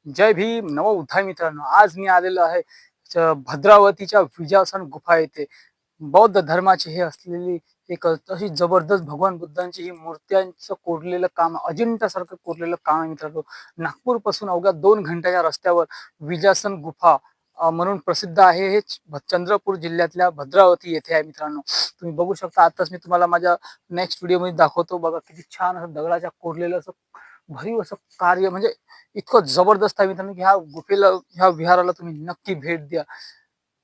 जय भीम नव उद्धार मित्रांनो, आज मी आलेलो आहे भद्रावतीच्या विजासन गुफा येथे. बौद्ध धर्माची हे असलेली एक अशी जबरदस्त भगवान बुद्धांची ही मूर्त्यांचं कोरलेलं काम, अजिंठ्यासारखं कोरलेलं काम आहे मित्रांनो. नागपूर पासून अवघ्या 2 घंट्याच्या रस्त्यावर विजासन गुफा म्हणून प्रसिद्ध आहे. हे चंद्रपूर जिल्ह्यातल्या भद्रावती येथे आहे मित्रांनो. तुम्ही बघू शकता. आताच मी तुम्हाला माझ्या नेक्स्ट व्हिडिओमध्ये दाखवतो. बघा किती छान असं दगडाच्या कोरलेलं असं भरीव असं कार्य, म्हणजे इतकं जबरदस्त आहे मित्रांनो की ह्या गुफेला, ह्या विहाराला तुम्ही नक्की भेट द्या.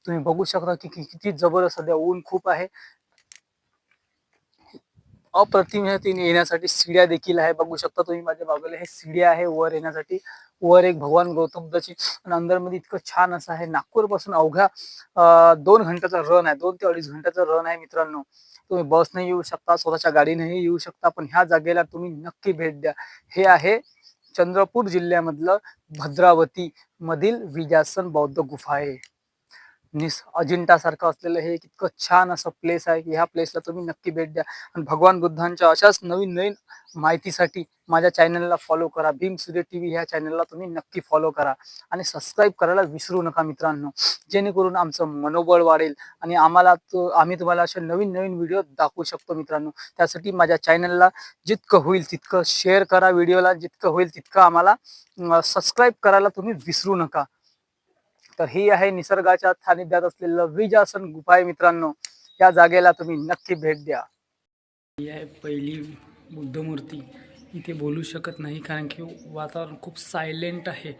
तुम्ही बघू शकता की किती जबरदस्त. सध्या ऊन खूप आहे. अप्रतिम येण्यासाठी सीड्या देखील आहे. बघू शकता तुम्ही माझ्या बाजूला हे सीड्या आहे वर येण्यासाठी. वर एक भगवान गौतम बुद्धाची आणि अंदर मध्ये इतकं छान असं आहे. नागपूर पासून अवघ्या 2 घंट्याचा रन आहे. 2 ते 2.5 घंट्याचा रन आहे मित्रांनो. तुम्ही बसने येऊ शकता, स्वतःच्या गाडीनेही येऊ शकता, पण ह्या जागेला तुम्ही नक्की भेट द्या. हे आहे चंद्रपूर जिल्ह्यामधलं भद्रावती मधील विजासन बौद्ध गुफा आहे. अजिंठासारखं असलेलं हे इतकं छान असं प्लेस आहे की ह्या प्लेसला तुम्ही नक्की भेट द्या. आणि भगवान बुद्धांच्या अशाच नवीन नवीन माहितीसाठी माझ्या चॅनलला फॉलो करा. भीम सूर्य टीव्ही ह्या चॅनलला तुम्ही नक्की फॉलो करा आणि सबस्क्राईब करायला विसरू नका मित्रांनो, जेणेकरून आमचं मनोबळ वाढेल आणि आम्ही तुम्हाला असे नवीन नवीन व्हिडिओ दाखवू शकतो मित्रांनो. त्यासाठी माझ्या चॅनलला जितकं होईल तितकं शेअर करा, व्हिडिओला जितकं होईल तितकं आम्हाला सबस्क्राईब करायला तुम्ही विसरू नका. तर ही आहे निसर्गाच्या सानिध्यात असलेलं विजासन गुफा आहे मित्रांनो. या जागेला तुम्ही नक्की भेट द्या. ही आहे पहिली बुद्ध मूर्ती. इथे बोलू शकत नाही कारण की वातावरण खूप सायलेंट आहे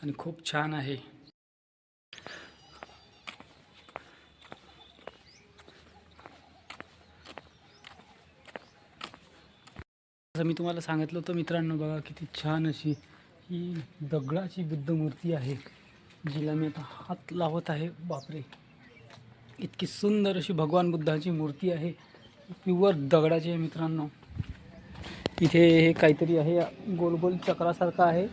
आणि खूप छान आहे. जसं मी तुम्हाला सांगितलं होतं मित्रांनो, बघा किती छान अशी ही दगडाची बुद्ध मूर्ती आहे, जिला मी आता हात लावत आहे. बापरे, इतकी सुंदर अशी भगवान बुद्धाची मूर्ती आहे. प्युअर दगडाची आहे मित्रांनो. इथे हे काहीतरी आहे, गोल गोल चक्रासारखं आहे.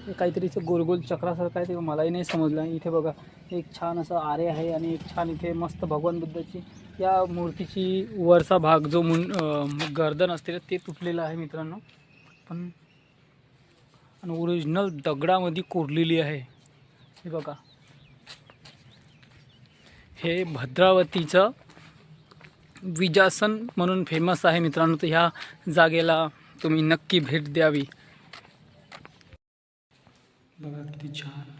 हे काहीतरीचं गोल गोल चक्रासारखं आहे, ते मलाही नाही समजलं. इथे बघा एक छान असं आरे आहे आणि एक छान इथे मस्त भगवान बुद्धाची या मूर्तीची वरचा भाग जो गर्दन असते ते तुटलेलं आहे मित्रांनो. पण आणि ओरिजिनल दगडामध्ये कोरलेली आहे. हे बघा, हे भद्रावतीचं विजासन म्हणून फेमस आहे मित्रांनो. तर ह्या जागेला तुम्ही नक्की भेट द्यावी. बघा किती छान.